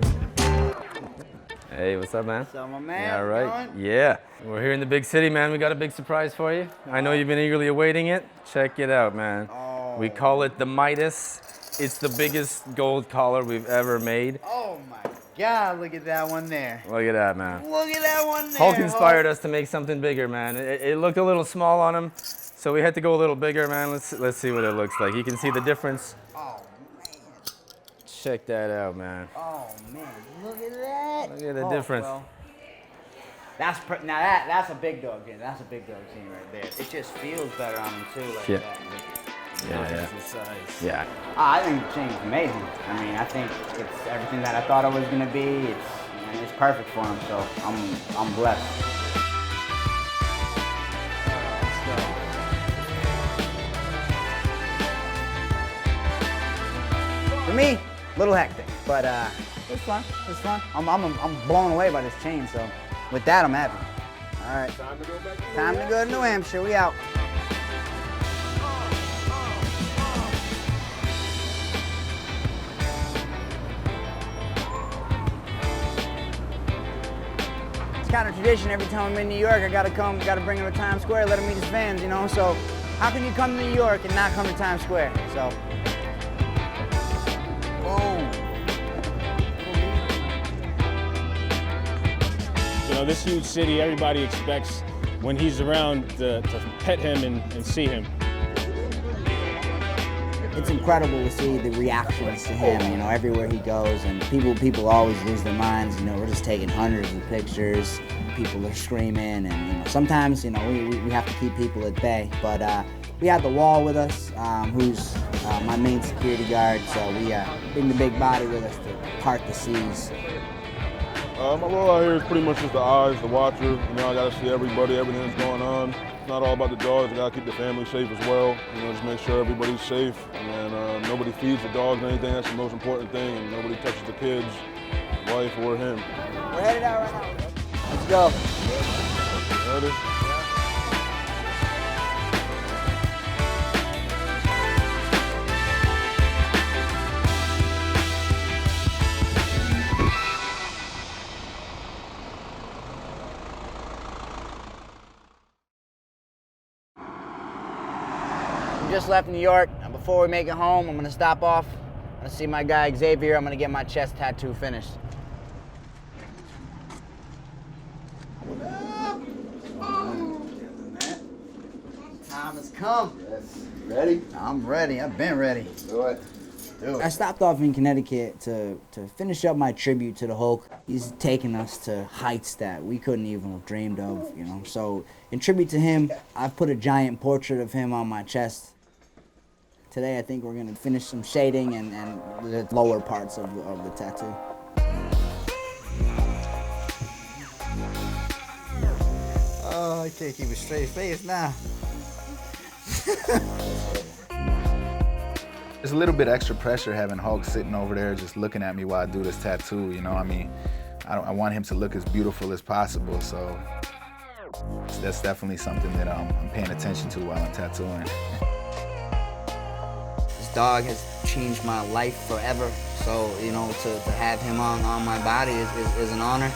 Hey, what's up, man? What's up, my man? Yeah, right. Yeah. We're here in the big city, man. We got a big surprise for you. I know you've been eagerly awaiting it. Check it out, man. Oh. We call it the Midas. It's the biggest gold collar we've ever made. Oh my God, look at that one there. Look at that, man. Look at that one there. Hulk inspired us to make something bigger, man. It looked a little small on him, so we had to go a little bigger, man. Let's see what it looks like. You can see the difference. Oh man. Check that out, man. Oh man, look at that. Look at the difference. Well, that's a big dog here. That's a big dog scene right there. It just feels better on him too, like Yeah. that. Yeah. I think the chain's amazing. I mean, I think it's everything that I thought it was gonna be. It's perfect for him. So I'm blessed. For me, a little hectic, but it's fun. It's fun. I'm blown away by this chain. So with that, I'm happy. All right. Time to go to New Hampshire. We out. It's kind of tradition. Every time I'm in New York, I gotta bring him to Times Square, let him meet his fans, you know? So how can you come to New York and not come to Times Square? So, boom. You know, this huge city, everybody expects when he's around to pet him and see him. It's incredible to see the reactions to him, you know, everywhere he goes, and people always lose their minds. You know, we're just taking hundreds of pictures. People are screaming, and you know, sometimes, you know, we have to keep people at bay. But we have the Wall with us, who's my main security guard. So we bring the big body with us to part the seas. My role out here is pretty much just the eyes, the watcher. You know, I gotta see everybody, everything that's going on. It's not all about the dogs. I gotta keep the family safe as well. You know, just make sure everybody's safe, and nobody feeds the dogs or anything. That's the most important thing. And nobody touches the kids, wife, or him. We're headed out right now. Let's go. Ready? We just left New York, and before we make it home, I'm gonna stop off. I'm gonna see my guy Xavier. I'm gonna get my chest tattoo finished. Time has come. Yes. Ready? I'm ready. I've been ready. Do it. I stopped off in Connecticut to finish up my tribute to the Hulk. He's taken us to heights that we couldn't even have dreamed of, you know. So in tribute to him, I've put a giant portrait of him on my chest. Today I think we're gonna finish some shading and the lower parts of the tattoo. Oh, I can't keep a straight face now. There's a little bit extra pressure having Hulk sitting over there just looking at me while I do this tattoo, you know? I mean, I want him to look as beautiful as possible, so that's definitely something that I'm paying attention to while I'm tattooing. This dog has changed my life forever, so, you know, to have him on my body is an honor.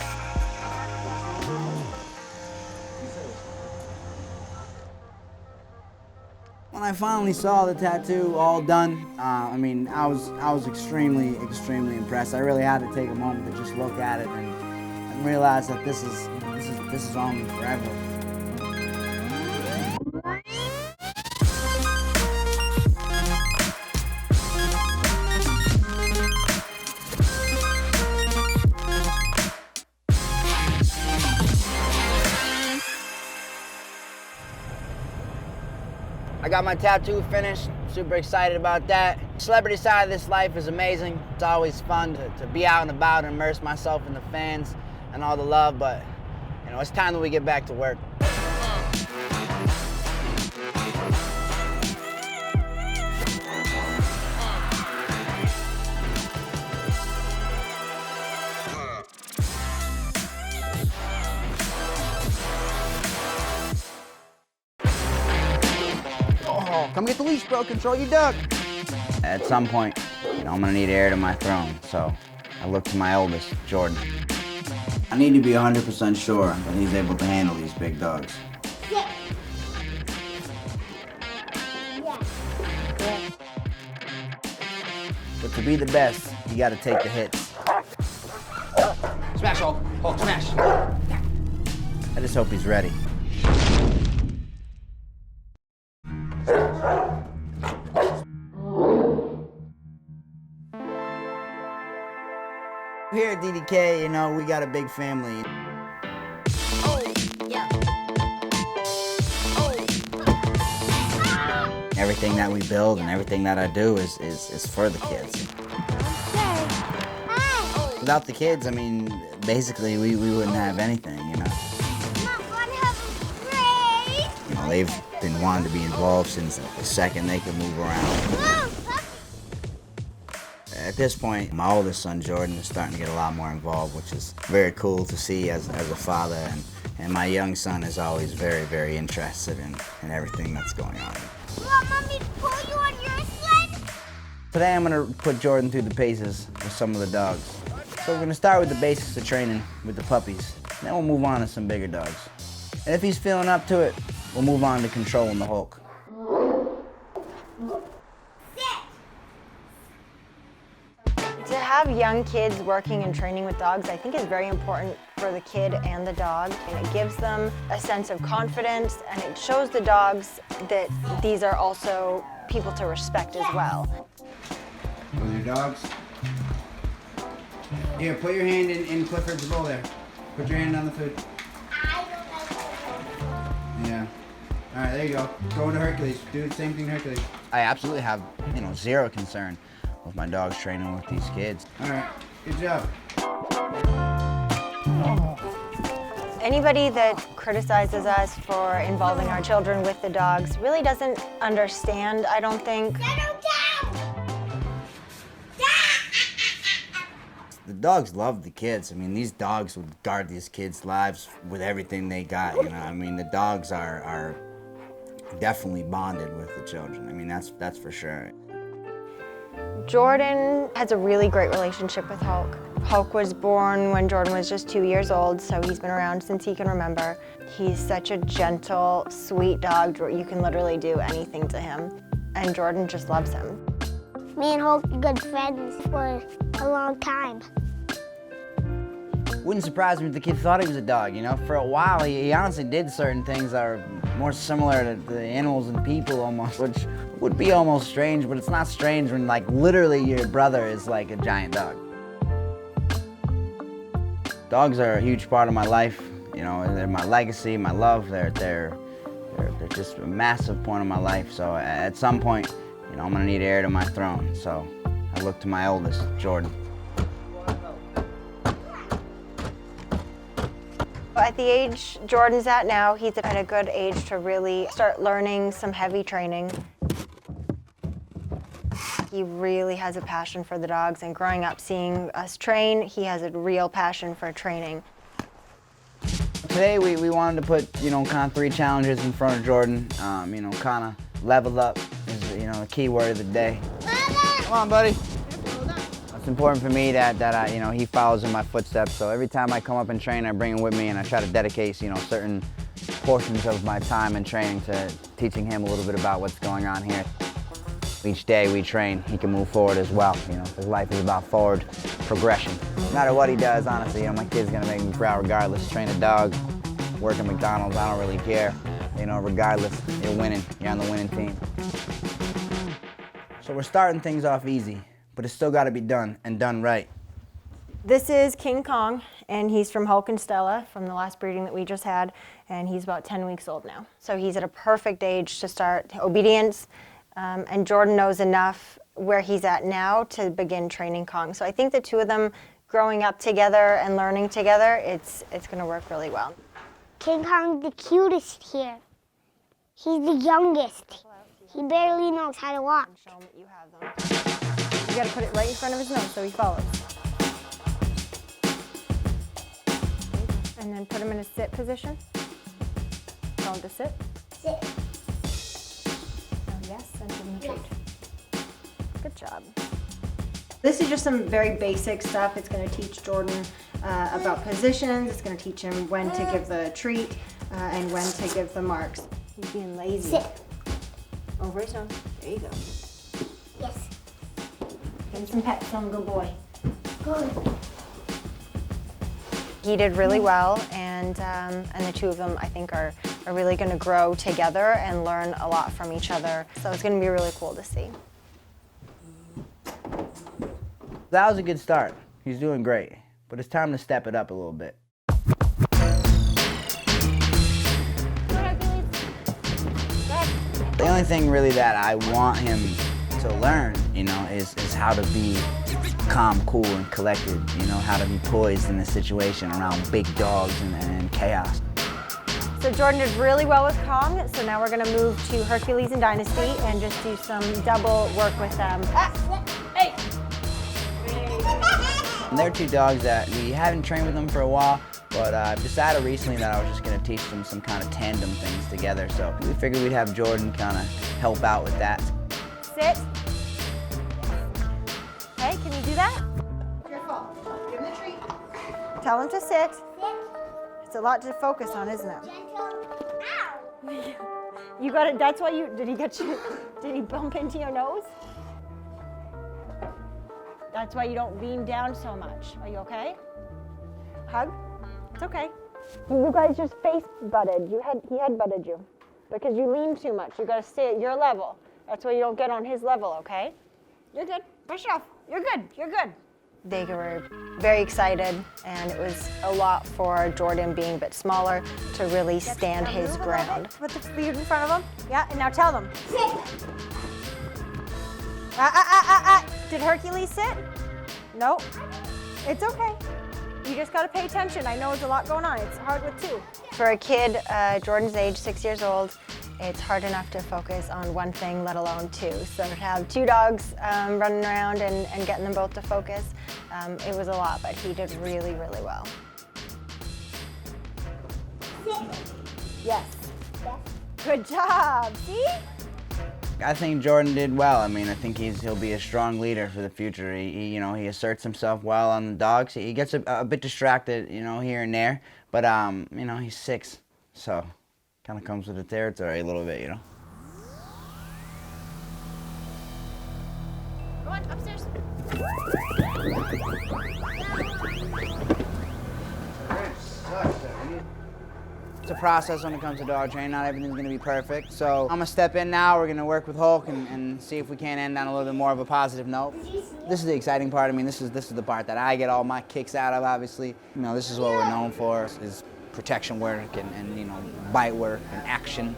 When I finally saw the tattoo all done, I mean, I was extremely impressed. I really had to take a moment to just look at it and realize that this is on me forever. I got my tattoo finished, super excited about that. Celebrity side of this life is amazing. It's always fun to be out and about and immerse myself in the fans and all the love, but you know, it's time that we get back to work. Come get the leash, bro. Control your dog. At some point, I'm gonna need heir to my throne, so I look to my oldest, Jordan. I need to be 100% sure that he's able to handle these big dogs. Yeah. But to be the best, you gotta take the hits. Smash, Hulk. Hulk, smash. I just hope he's ready. Here at DDK, we got a big family. Everything that we build and everything that I do is for the kids. Without the kids, basically we wouldn't have anything, They've been wanting to be involved since the second they could move around. At this point, my oldest son, Jordan, is starting to get a lot more involved, which is very cool to see as a father. And my young son is always very, very interested in everything that's going on. You want Mommy to pull you on your sled? Today I'm going to put Jordan through the paces with some of the dogs. So we're going to start with the basics of training with the puppies. Then we'll move on to some bigger dogs. And if he's feeling up to it, we'll move on to controlling the Hulk. To have young kids working and training with dogs, I think is very important for the kid and the dog. And it gives them a sense of confidence, and it shows the dogs that these are also people to respect as well. With your dogs. Here, put your hand in Clifford's bowl there. Put your hand on the food. Yeah. All right, there you go. Go to Hercules. Do the same thing to Hercules. I absolutely have, zero concern with my dogs training with these kids. All right, good job. Anybody that criticizes us for involving our children with the dogs really doesn't understand, I don't think. The dogs love the kids. These dogs would guard these kids' lives with everything they got, The dogs are definitely bonded with the children. That's for sure. Jordan has a really great relationship with Hulk. Hulk was born when Jordan was just 2 years old, so he's been around since he can remember. He's such a gentle, sweet dog. You can literally do anything to him, and Jordan just loves him. Me and Hulk are good friends for a long time. Wouldn't surprise me if the kid thought he was a dog, For a while, he honestly did certain things that are more similar to the animals and people almost, which would be almost strange, but it's not strange when, literally your brother is like a giant dog. Dogs are a huge part of my life, they're my legacy, my love, they're just a massive point of my life, so at some point, I'm gonna need heir to my throne, so I look to my oldest, Jordan. At the age Jordan's at now, he's at a good age to really start learning some heavy training. He really has a passion for the dogs, and growing up seeing us train, he has a real passion for training. Today we wanted to put, kind of 3 challenges in front of Jordan, kind of level up is, the key word of the day. Come on, buddy. It's important for me that he follows in my footsteps. So every time I come up and train, I bring him with me, and I try to dedicate, certain portions of my time and training to teaching him a little bit about what's going on here. Each day we train, he can move forward as well. His life is about forward progression. No matter what he does, honestly, my kid's gonna make me proud regardless. Train a dog, work at McDonald's, I don't really care. Regardless, you're winning. You're on the winning team. So we're starting things off easy, but it's still got to be done, and done right. This is King Kong, and he's from Hulk and Stella from the last breeding that we just had, and he's about 10 weeks old now. So he's at a perfect age to start obedience, and Jordan knows enough where he's at now to begin training Kong. So I think the two of them growing up together and learning together, it's going to work really well. King Kong's the cutest here. He's the youngest. He barely knows how to walk. Show him that you have them. You got to put it right in front of his nose so he follows. And then put him in a sit position. Tell him to sit. Sit. Yes, and give him a treat. Good job. This is just some very basic stuff. It's going to teach Jordan about positions. It's going to teach him when to give the treat and when to give the marks. He's being lazy. Sit. Over his nose. There you go. Yes. Give him some pets. Tell him good boy. Good. He did really well, and the two of them, I think, are really going to grow together and learn a lot from each other. So it's going to be really cool to see. That was a good start. He's doing great, but it's time to step it up a little bit. The only thing really that I want him to learn, you know, is how to be calm, cool, and collected, you know, how to be poised in a situation around big dogs and chaos. So Jordan did really well with Kong, so now we're going to move to Hercules and Dynasty and just do some double work with them. Hey! And they're two dogs that we haven't trained with them for a while, but I've decided recently that I was just going to teach them some kind of tandem things together, so we figured we'd have Jordan kind of help out with that. Sit. Hey, can you do that? Careful. Give him the treat. Tell him to sit. It's a lot to focus on, isn't it? You got it. That's why you did. He get you? Did he bump into your nose? That's why you don't lean down so much. Are you okay? Hug. It's okay. You guys just face butted. He head butted you because you lean too much. You got to stay at your level. That's why you don't get on his level. Okay? You're good. Brush off. You're good. You're good. They were very excited, and it was a lot for Jordan, being a bit smaller, to really stand his ground. Put the feet in front of him. Yeah, and now tell them. Sit. Did Hercules sit? No. It's okay. You just got to pay attention. I know there's a lot going on. It's hard with two. For a kid Jordan's age, 6 years old, it's hard enough to focus on one thing, let alone two. So to have two dogs running around and getting them both to focus, it was a lot, but he did really, really well. Yes. Good job. See? I think Jordan did well. I mean, I think he'll be a strong leader for the future. He asserts himself well on the dogs. He gets a bit distracted, you know, here and there, but you know, he's 6, so kind of comes with the territory a little bit, you know. Go on, upstairs. It's a process when it comes to dog training. Not everything's going to be perfect. So I'm going to step in now. We're going to work with Hulk and see if we can't end on a little bit more of a positive note. This is the exciting part. I mean, this is the part that I get all my kicks out of, obviously. You know, this is what we're known for, is protection work and you know, bite work and action.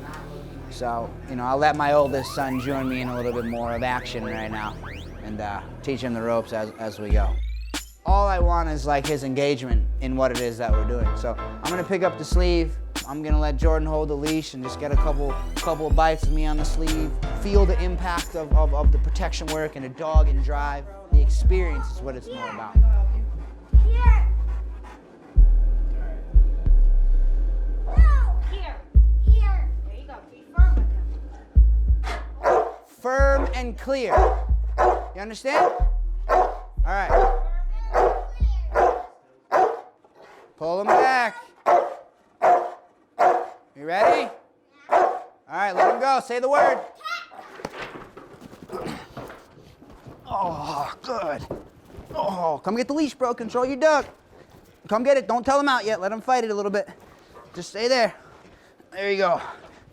So, you know, I'll let my oldest son join me in a little bit more of action right now and teach him the ropes as we go. All I want is like his engagement in what it is that we're doing. So I'm gonna pick up the sleeve. I'm gonna let Jordan hold the leash and just get a couple of bites of me on the sleeve. Feel the impact of the protection work and the dog and drive. The experience is what it's more about. Here. No. Here. Here. There you go. Be firm with him. Firm and clear. You understand? All right. Pull him back. You ready? All right, let him go. Say the word. Oh, good. Oh, come get the leash, bro. Control your dog. Come get it. Don't tell him out yet. Let him fight it a little bit. Just stay there. There you go.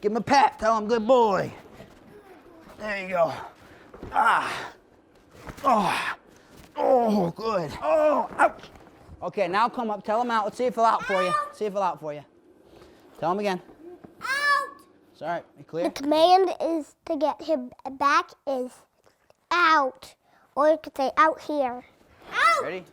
Give him a pat. Tell him good boy. There you go. Ah. Oh. Oh, good. Oh, ouch. Okay, now come up. Tell him out. Let's see if he'll out for you. See if he'll out for you. Tell him again. Out. It's all right. You clear? The command is to get him back is out. Or you could say out here. Out. Ready?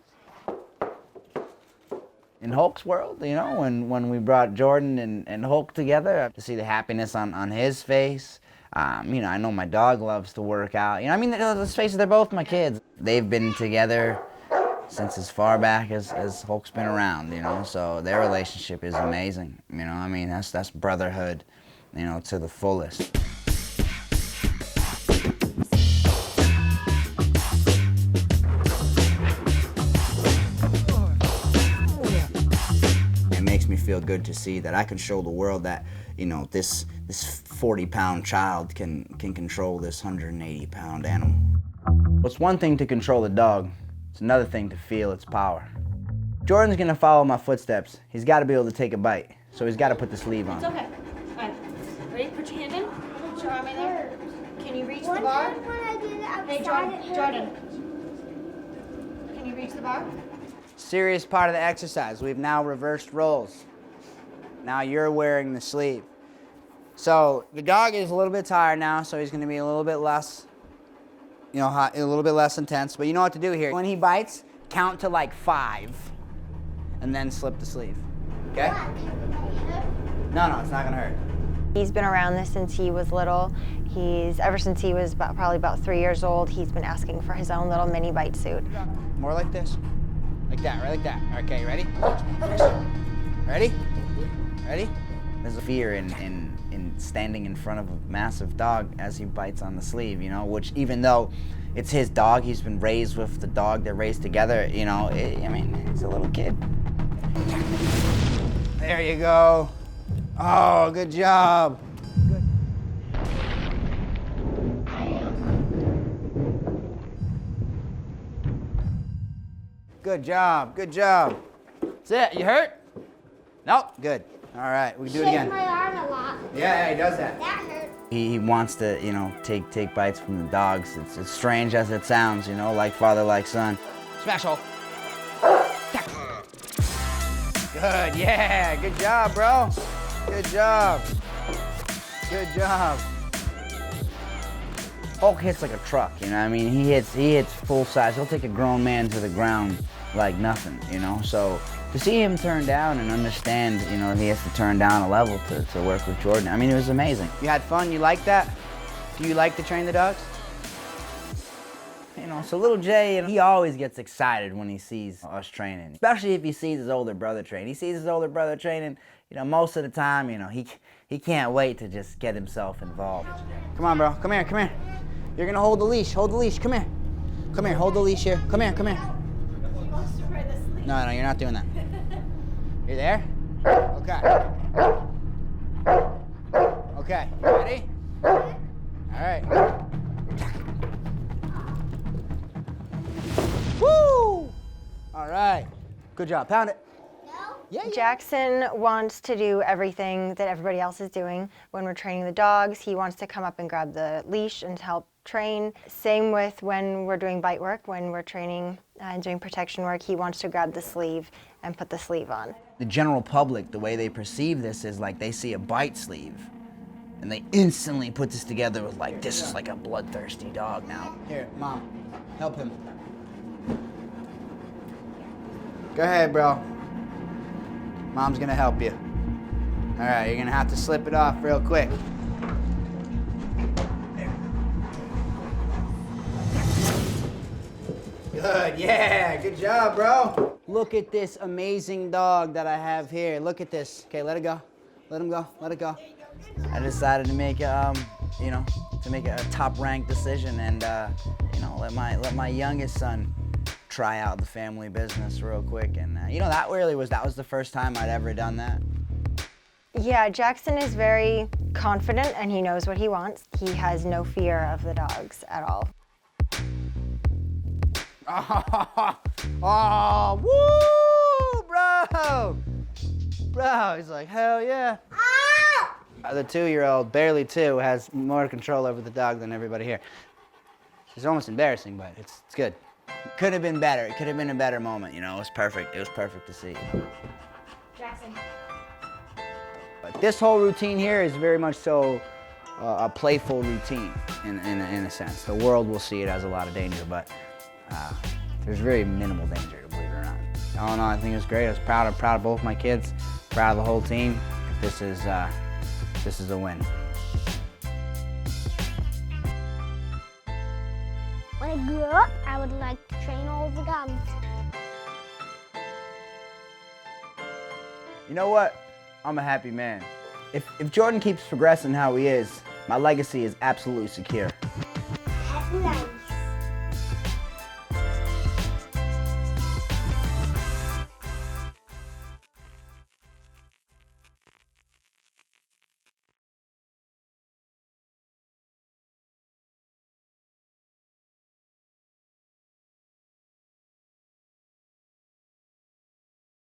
In Hulk's world, you know, when we brought Jordan and Hulk together, to see the happiness on his face. You know, I know my dog loves to work out. You know, I mean, let's face it, they're both my kids. They've been together since as far back as Hulk's been around, you know, so their relationship is amazing. You know, I mean, that's brotherhood, you know, to the fullest. me feel good to see that I can show the world that, you know, this 40-pound child can control this 180-pound animal. It's one thing to control a dog, it's another thing to feel its power. Jordan's gonna follow my footsteps. He's gotta be able to take a bite, so he's gotta put the sleeve on. It's okay. All right. Ready? Put your hand in. Put your arm in there. Can you reach the bar? Hey, Jordan. Can you reach the bar? Serious part of the exercise. We've now reversed roles. Now you're wearing the sleeve. So the dog is a little bit tired now, so he's gonna be a little bit less, you know, a little bit less intense. But you know what to do here. When he bites, count to like 5, and then slip the sleeve. Okay? No, it's not gonna hurt. He's been around this since he was little. Ever since he was probably about 3 years old, he's been asking for his own little mini bite suit. More like this. Like that, right like that. Okay, ready? Ready? Ready? There's a fear in standing in front of a massive dog as he bites on the sleeve, you know, which even though it's his dog, he's been raised with the dog, they're raised together, you know, I mean, he's a little kid. There you go. Oh, good job. Good. Good job, good job. That's it, you hurt? Nope, good. All right, we can do it again. Shake my arm a lot. Yeah, he does that. That hurt. He wants to, you know, take bites from the dogs. It's as strange as it sounds, you know, like father, like son. Smash hole. Good, yeah, good job, bro. Good job. Good job. Hulk hits like a truck, you know what I mean? He hits full size. He'll take a grown man to the ground like nothing, you know? So to see him turn down and understand, you know, he has to turn down a level to work with Jordan, I mean, it was amazing. You had fun? You liked that? Do you like to train the dogs? You know, so little Jay, he always gets excited when he sees us training, especially if he sees his older brother train. He sees his older brother training, you know, most of the time, you know, he can't wait to just get himself involved. Come on, bro, come here, come here. You're gonna hold the leash, come here. Come here, hold the leash here, come here. No, you're not doing that. You're there? Okay. Okay, you ready? All right. Woo! All right. Good job. Pound it. Yeah. Jackson wants to do everything that everybody else is doing. When we're training the dogs, he wants to come up and grab the leash and help train. Same with when we're doing bite work, when we're training and doing protection work, he wants to grab the sleeve and put the sleeve on. The general public, the way they perceive this is like they see a bite sleeve and they instantly put this together with like, this is like a bloodthirsty dog now. Here, Mom, help him. Go ahead, bro. Mom's gonna help you. All right, you're gonna have to slip it off real quick. Good, yeah, good job, bro. Look at this amazing dog that I have here. Look at this. Okay, let it go. Let him go, let it go. I decided to make, you know, to make a top-ranked decision and, you know, let my youngest son try out the family business real quick. And, you know, that was the first time I'd ever done that. Yeah, Jackson is very confident and he knows what he wants. He has no fear of the dogs at all. Oh, woo, bro! Bro, he's like, hell yeah. The 2-year-old, barely 2, has more control over the dog than everybody here. It's almost embarrassing, but it's good. It could have been better. It could have been a better moment, you know. It was perfect. It was perfect to see. Jackson. But this whole routine here is very much so a playful routine in a sense. The world will see it as a lot of danger, but there's very minimal danger, believe it or not. All in all, I think it was great. I was proud of both my kids, proud of the whole team. This is a win. When I grew up, I would like to train all the dogs. You know what? I'm a happy man. If Jordan keeps progressing how he is, my legacy is absolutely secure. Happy life.